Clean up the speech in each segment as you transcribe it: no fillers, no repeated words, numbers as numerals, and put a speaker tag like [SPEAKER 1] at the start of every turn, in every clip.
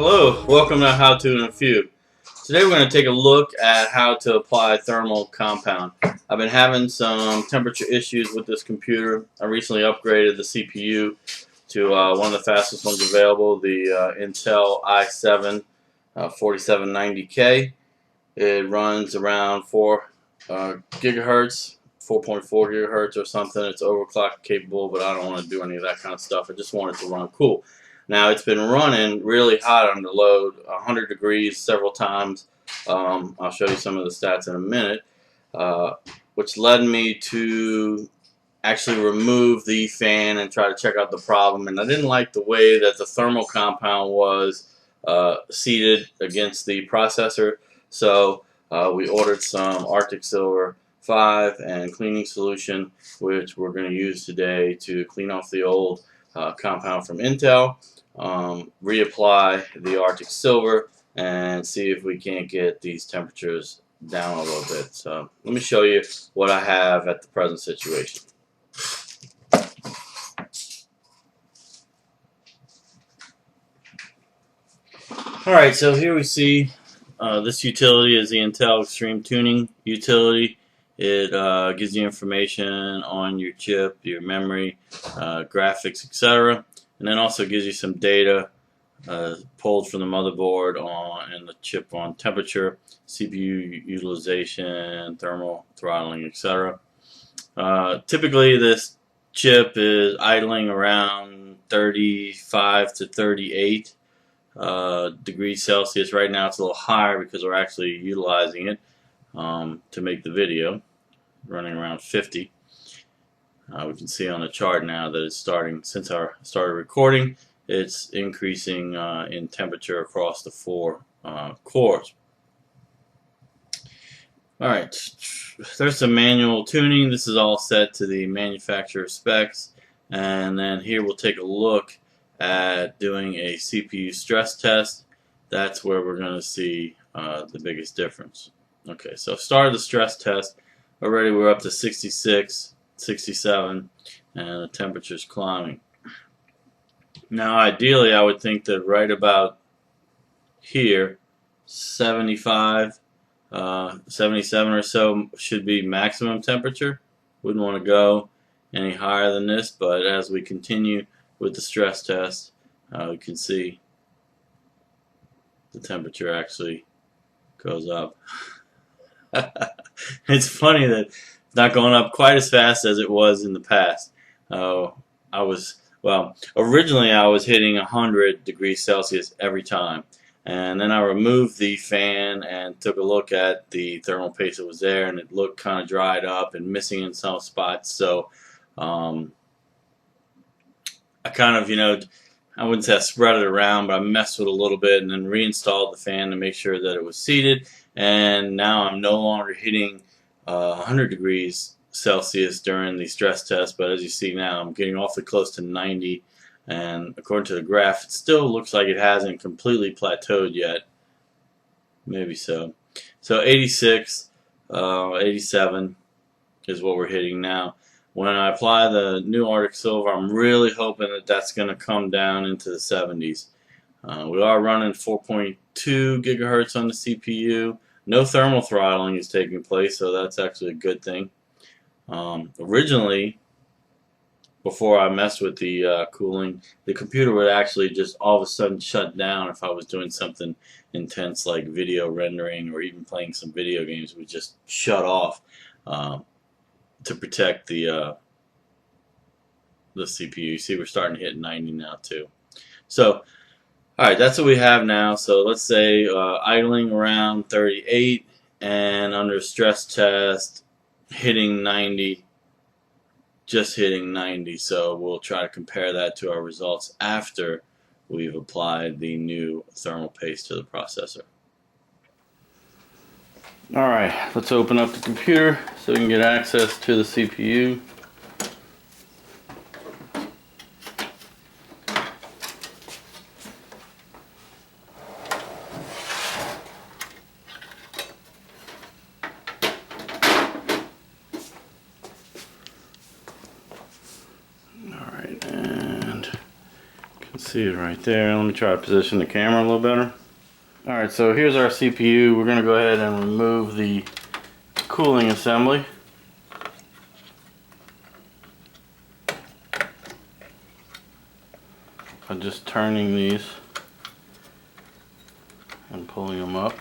[SPEAKER 1] Hello, welcome to How To in a Few. Today we're going to take a look at how to apply thermal compound. I've been having some temperature issues with this computer. I recently upgraded the CPU to one of the fastest ones available, the Intel i7 4790K. It runs around 4 gigahertz, 4.4 gigahertz or something. It's overclock capable, but I don't want to do any of that kind of stuff. I just want it to run cool. Now it's been running really hot under load, 100 degrees several times. I'll show you some of the stats in a minute, which led me to actually remove the fan and try to check out the problem. And I didn't like the way that the thermal compound was seated against the processor. So we ordered some Arctic Silver 5 and cleaning solution, which we're going to use today to clean off the old compound from Intel, reapply the Arctic Silver, and see if we can't get these temperatures down a little bit. So let me show you what I have at the present situation. Alright, so here we see this utility is the Intel Extreme Tuning utility. It gives you information on your chip, your memory, graphics, etc. And then also gives you some data pulled from the motherboard and the chip on temperature, CPU utilization, thermal throttling, etc. Typically this chip is idling around 35 to 38 degrees Celsius. Right now it's a little higher because we're actually utilizing it to make the video, running around 50. We can see on the chart now that it's starting, since I started recording, it's increasing in temperature across the 4 cores. Alright, there's some manual tuning. This is all set to the manufacturer specs, and then here we'll take a look at doing a CPU stress test. That's where we're going to see the biggest difference. Okay, so started the stress test. Already we're up to 66, 67, and the temperature's climbing. Now ideally I would think that right about here, 75, 77 or so should be maximum temperature. Wouldn't want to go any higher than this, but as we continue with the stress test, we can see the temperature actually goes up. It's funny that it's not going up quite as fast as it was in the past. Originally I was hitting 100 degrees Celsius every time, and then I removed the fan and took a look at the thermal paste that was there, and it looked kind of dried up and missing in some spots. So I kind of, I wouldn't say I spread it around, but I messed with it a little bit and then reinstalled the fan to make sure that it was seated. And now I'm no longer hitting 100 degrees Celsius during the stress test, but as you see now, I'm getting awfully close to 90. And according to the graph, it still looks like it hasn't completely plateaued yet. Maybe so. So 86, 87 is what we're hitting now. When I apply the new Arctic Silver, I'm really hoping that that's going to come down into the 70s. We are running 4.2 gigahertz on the CPU. No thermal throttling is taking place, so that's actually a good thing. Originally, before I messed with the cooling, the computer would actually just all of a sudden shut down if I was doing something intense like video rendering or even playing some video games. It would just shut off to protect the CPU. You see we're starting to hit 90 now too. So alright, that's what we have now. So let's say idling around 38 and under stress test hitting 90, just hitting 90. So we'll try to compare that to our results after we've applied the new thermal paste to the processor. Alright, let's open up the computer so we can get access to the CPU. Alright, and you can see it right there. Let me try to position the camera a little better. Alright, so here's our CPU. We're going to go ahead and remove the cooling assembly. By just turning these and pulling them up.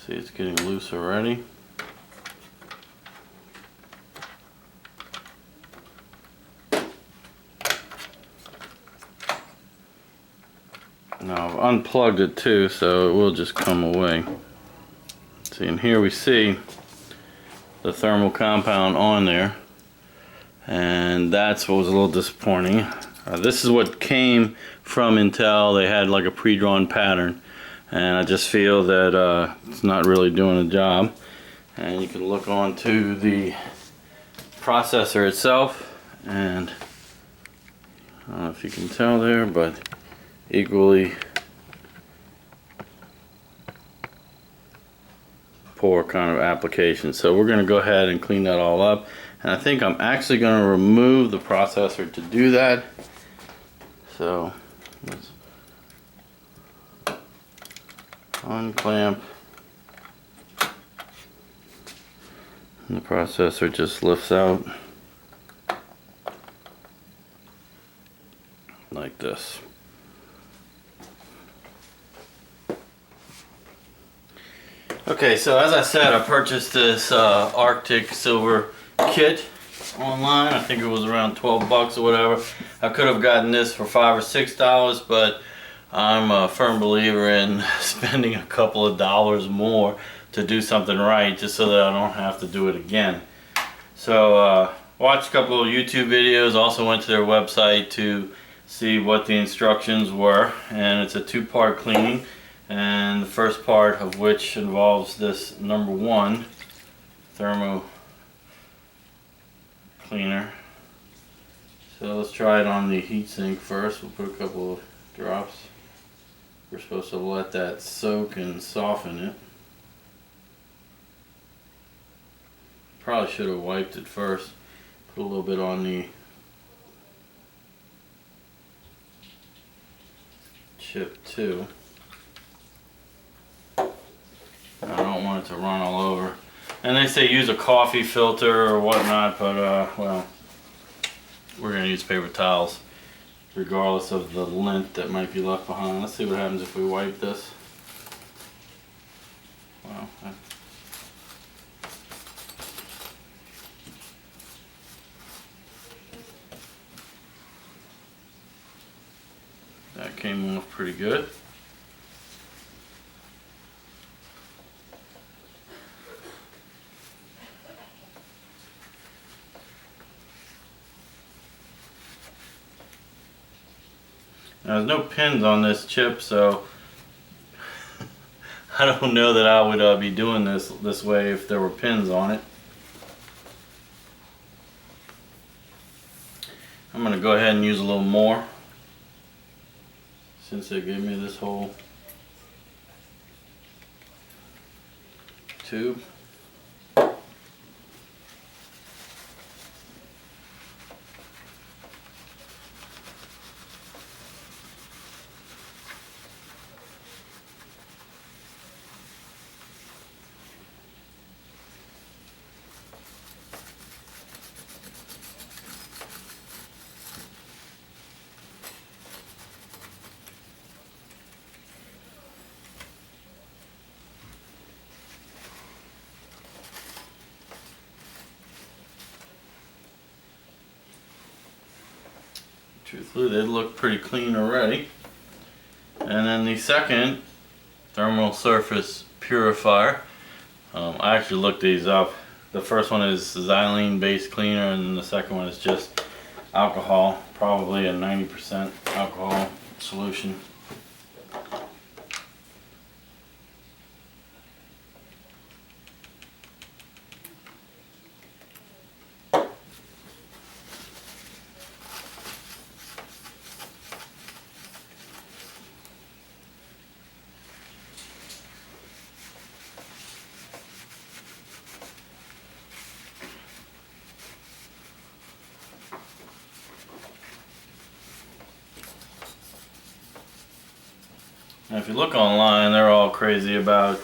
[SPEAKER 1] See, it's getting loose already. Now I've unplugged it too, so it will just come away. See, and here we see the thermal compound on there, and that's what was a little disappointing. This is what came from Intel. They had like a pre-drawn pattern, and I just feel that it's not really doing the job. And you can look onto the processor itself, and I don't know if you can tell there, but equally poor kind of application. So we're going to go ahead and clean that all up, and I think I'm actually going to remove the processor to do that. So let's unclamp, and the processor just lifts out like this. Okay, so as I said, I purchased this Arctic silver kit online. I think it was around 12 bucks or whatever. I could have gotten this for $5 or $6, but I'm a firm believer in spending a couple of dollars more to do something right, just so that I don't have to do it again. So watched a couple of YouTube videos, also went to their website to see what the instructions were, and it's a two-part cleaning. And the first part of which involves this number 1 thermo cleaner. So let's try it on the heatsink first. We'll put a couple of drops. We're supposed to let that soak and soften it. Probably should have wiped it first. Put a little bit on the chip too. I don't want it to run all over. And they say use a coffee filter or whatnot, but well, we're going to use paper towels regardless of the lint that might be left behind. Let's see what happens if we wipe this. Wow. That came off pretty good. Now, there's no pins on this chip, so I don't know that I would be doing this way if there were pins on it. I'm going to go ahead and use a little more, since they gave me this whole tube. Truthfully, they look pretty clean already. And then the second thermal surface purifier, I actually looked these up. The first one is xylene based cleaner, and the second one is just alcohol, probably a 90% alcohol solution. Now if you look online, they're all crazy about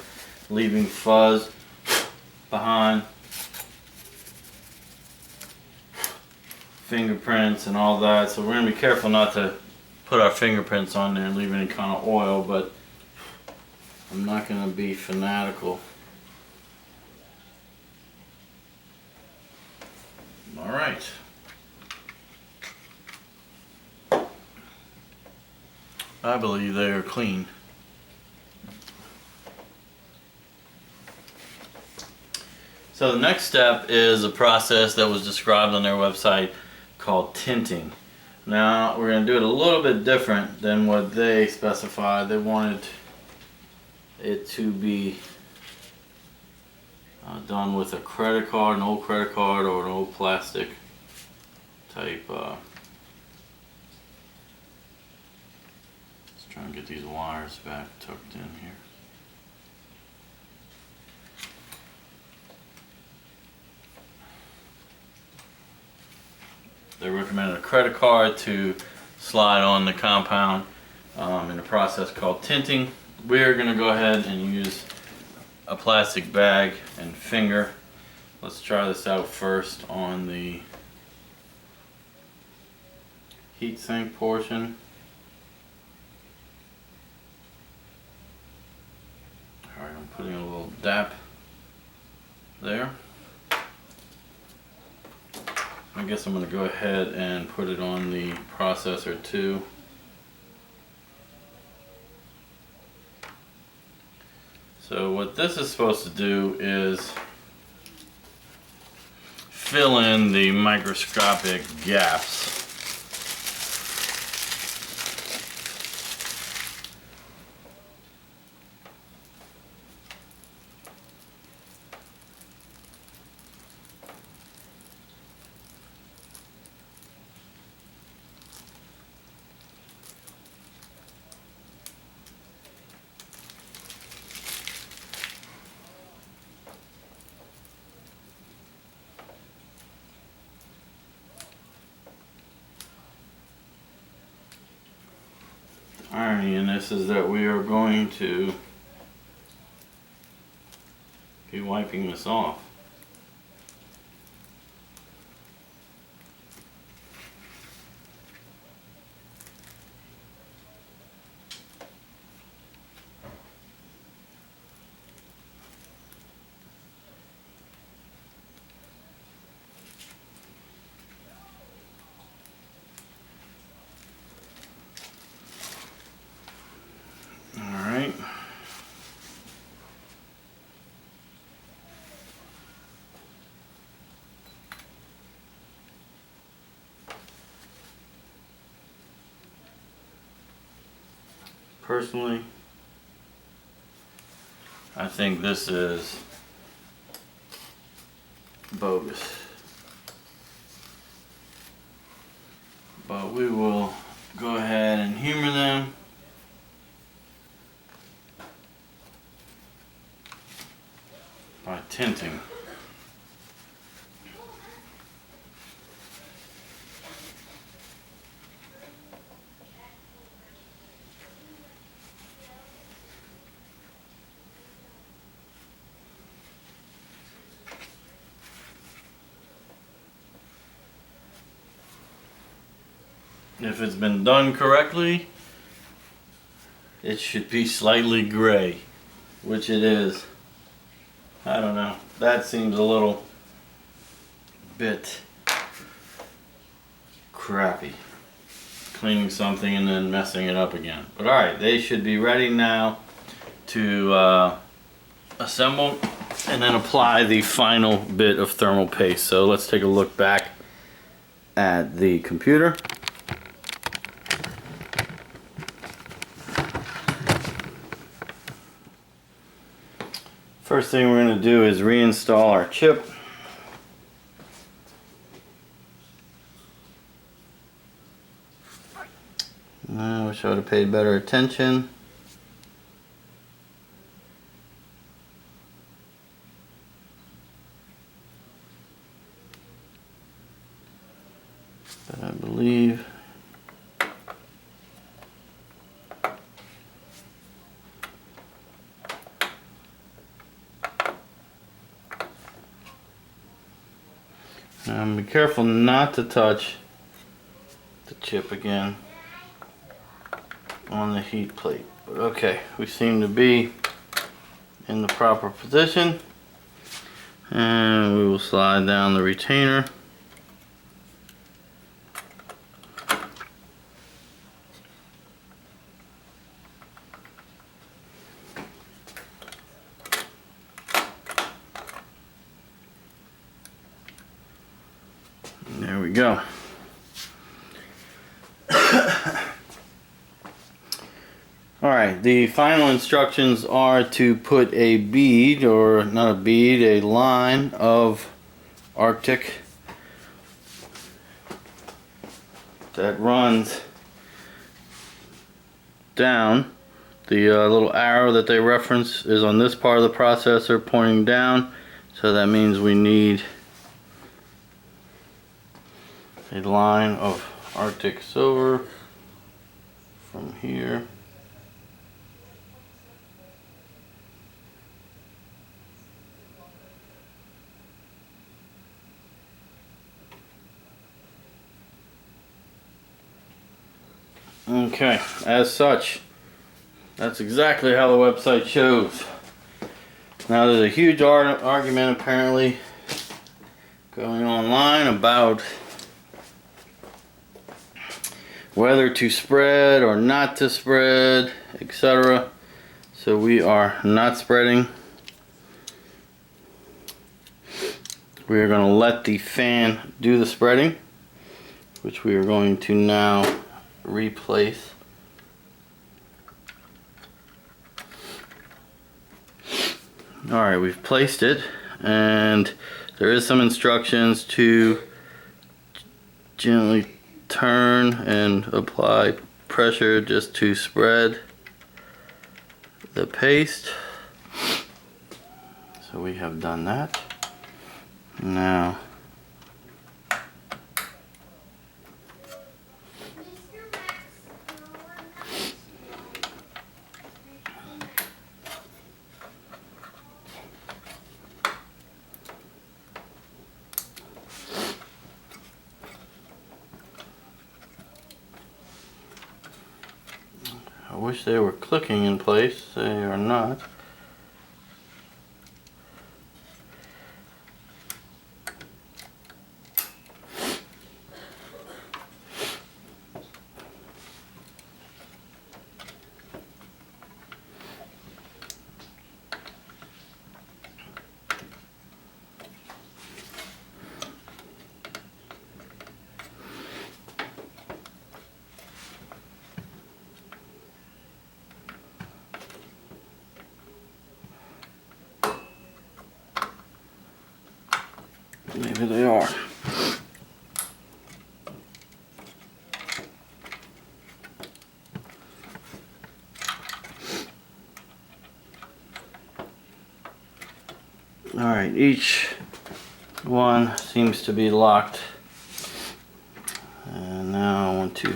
[SPEAKER 1] leaving fuzz behind, fingerprints and all that, so we're going to be careful not to put our fingerprints on there and leave any kind of oil, but I'm not going to be fanatical. Alright. I believe they are clean. So the next step is a process that was described on their website called tinting. Now we're going to do it a little bit different than what they specified. They wanted it to be done with a credit card, an old credit card, or an old plastic type. Let's try and get these wires back tucked in here. They recommended a credit card to slide on the compound in a process called tinting. We're going to go ahead and use a plastic bag and finger. Let's try this out first on the heatsink portion. Alright, I'm putting a little dap there. I guess I'm going to go ahead and put it on the processor too. So what this is supposed to do is fill in the microscopic gaps. Irony in this is that we are going to be wiping this off. Alright. Personally, I think this is bogus. But we will go ahead and humor them. By tinting. If it's been done correctly, it should be slightly gray, which it is. I don't know. That seems a little bit crappy. Cleaning something and then messing it up again. But alright, they should be ready now to assemble and then apply the final bit of thermal paste. So let's take a look back at the computer. First thing we're going to do is reinstall our chip. I wish I would have paid better attention. But I believe And be careful not to touch the chip again on the heat plate. But okay, we seem to be in the proper position. And we will slide down the retainer. There we go. Alright, the final instructions are to put a bead, or not a bead, a line of Arctic that runs down. The little arrow that they reference is on this part of the processor pointing down, so that means we need a line of Arctic silver from here okay, as such, that's exactly how the website shows. Now there's a huge argument apparently going online about whether to spread or not to spread, etc. So we are not spreading. We are going to let the fan do the spreading, which we are going to now replace. Alright, we've placed it, and there is some instructions to gently turn and apply pressure just to spread the paste. So we have done that. Now I wish they were clicking in place. They are not. Maybe they are. Alright, each one seems to be locked. And now I want to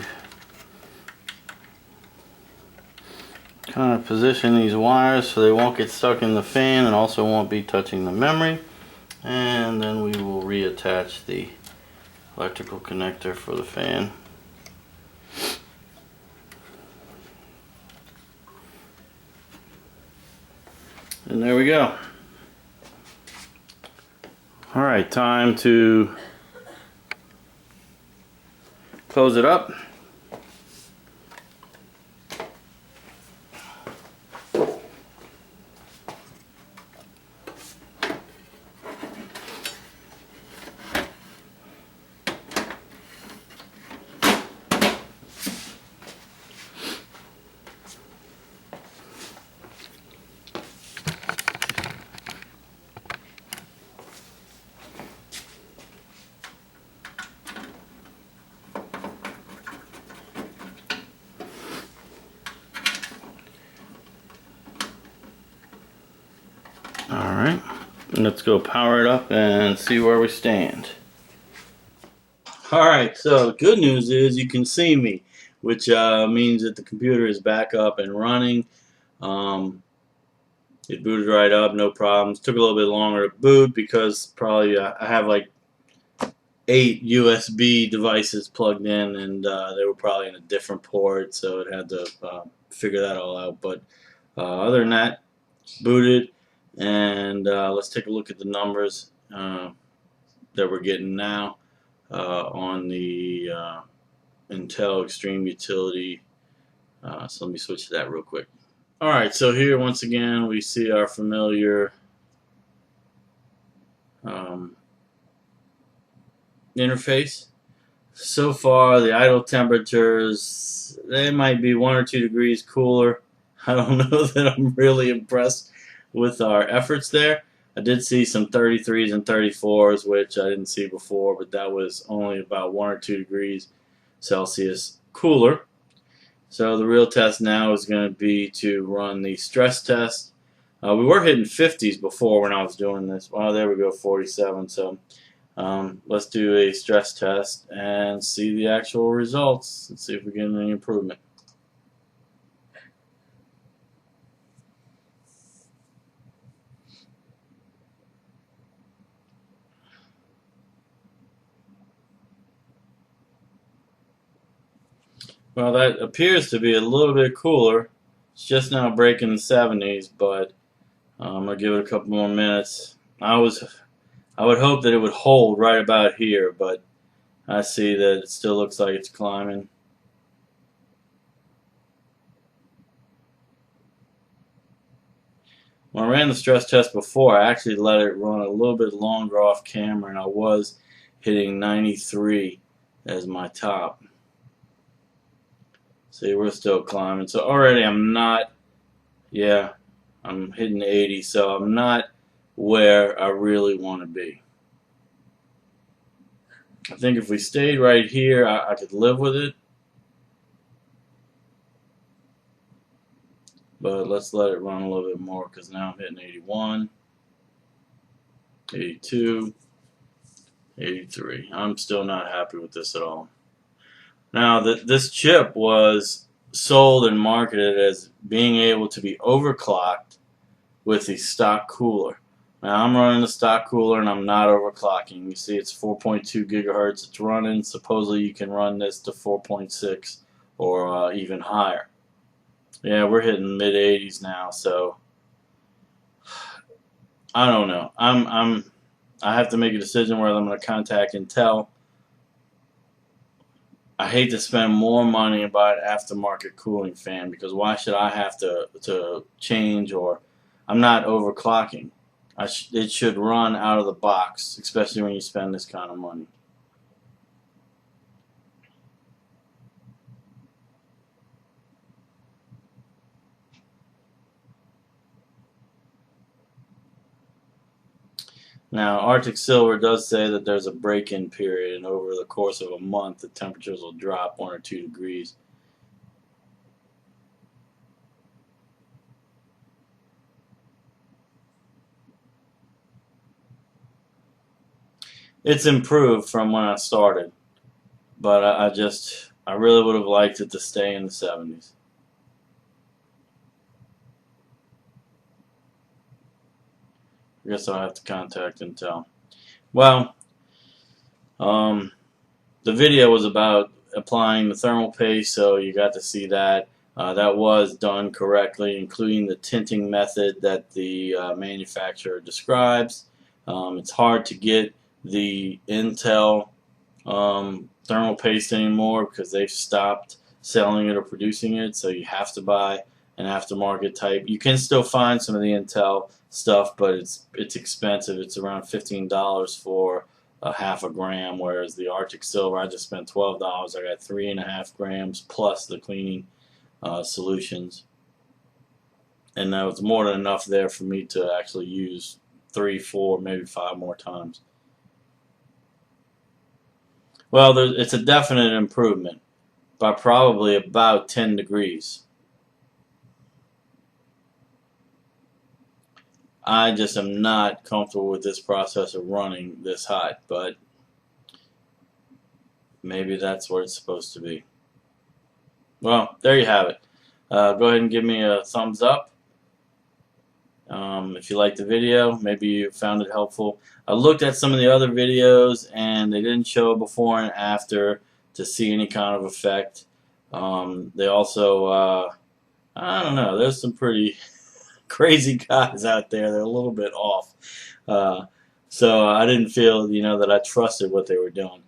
[SPEAKER 1] kind of position these wires so they won't get stuck in the fan and also won't be touching the memory. And then we will reattach the electrical connector for the fan. And there we go. Alright, time to close it up. Alright, let's go power it up and see where we stand. Alright, so good news is you can see me, which means that the computer is back up and running. It booted right up, no problems. Took a little bit longer to boot because probably I have like 8 USB devices plugged in, and they were probably in a different port, so it had to figure that all out. But other than that, booted, and let's take a look at the numbers that we're getting now on the Intel Extreme Utility. So let me switch to that real quick. Alright, so here once again we see our familiar interface. So far the idle temperatures, they might be 1 or 2 degrees cooler. I don't know that I'm really impressed with our efforts there. I did see some 33s and 34s, which I didn't see before, but that was only about 1 or 2 degrees Celsius cooler. So the real test now is going to be to run the stress test. We were hitting 50s before when I was doing this. Well, there we go, 47. So let's do a stress test and see the actual results and see if we get any improvement. Well, that appears to be a little bit cooler. It's just now breaking the 70s, but I'm going to give it a couple more minutes. I would hope that it would hold right about here, but I see that it still looks like it's climbing. When I ran the stress test before, I actually let it run a little bit longer off camera, and I was hitting 93 as my top. See, we're still climbing. So already I'm not, yeah, I'm hitting 80, so I'm not where I really want to be. I think if we stayed right here, I could live with it. But let's let it run a little bit more, because now I'm hitting 81, 82, 83. I'm still not happy with this at all. Now, this chip was sold and marketed as being able to be overclocked with the stock cooler. Now, I'm running the stock cooler and I'm not overclocking. You see it's 4.2 gigahertz it's running. Supposedly you can run this to 4.6 or even higher. Yeah, we're hitting mid 80s now, so I don't know. I have to make a decision whether I'm going to contact Intel. I hate to spend more money and buy an aftermarket cooling fan, because why should I have to change? Or I'm not overclocking. It should run out of the box, especially when you spend this kind of money. Now, Arctic Silver does say that there's a break-in period, and over the course of a month, the temperatures will drop 1 or 2 degrees. It's improved from when I started, but I really would have liked it to stay in the 70s. I guess I'll have to contact Intel. Well, the video was about applying the thermal paste, so you got to see that. That was done correctly, including the tinting method that the manufacturer describes. It's hard to get the Intel thermal paste anymore because they've stopped selling it or producing it, so you have to buy an aftermarket type. You can still find some of the Intel stuff, but it's expensive. It's around $15 for a half a gram, whereas the Arctic Silver, I just spent $12. I got 3.5 grams plus the cleaning solutions, and that was more than enough there for me to actually use 3, 4, maybe 5 more times. Well, it's a definite improvement by probably about 10 degrees. I just am not comfortable with this processor running this hot, but maybe that's where it's supposed to be. Well, there you have it. Go ahead and give me a thumbs up. If you liked the video, maybe you found it helpful. I looked at some of the other videos and they didn't show before and after to see any kind of effect. They also, I don't know, there's some pretty crazy guys out there. They're a little bit off. Uh, so I didn't feel, that I trusted what they were doing.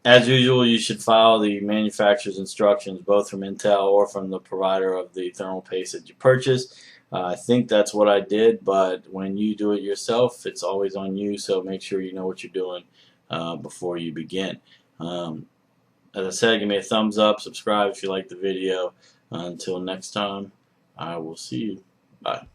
[SPEAKER 1] As usual, you should follow the manufacturer's instructions, both from Intel or from the provider of the thermal paste that you purchase. I think that's what I did, but when you do it yourself, it's always on you, so make sure you know what you're doing before you begin. As I said, give me a thumbs up, subscribe if you like the video. Until next time, I will see you. Bye.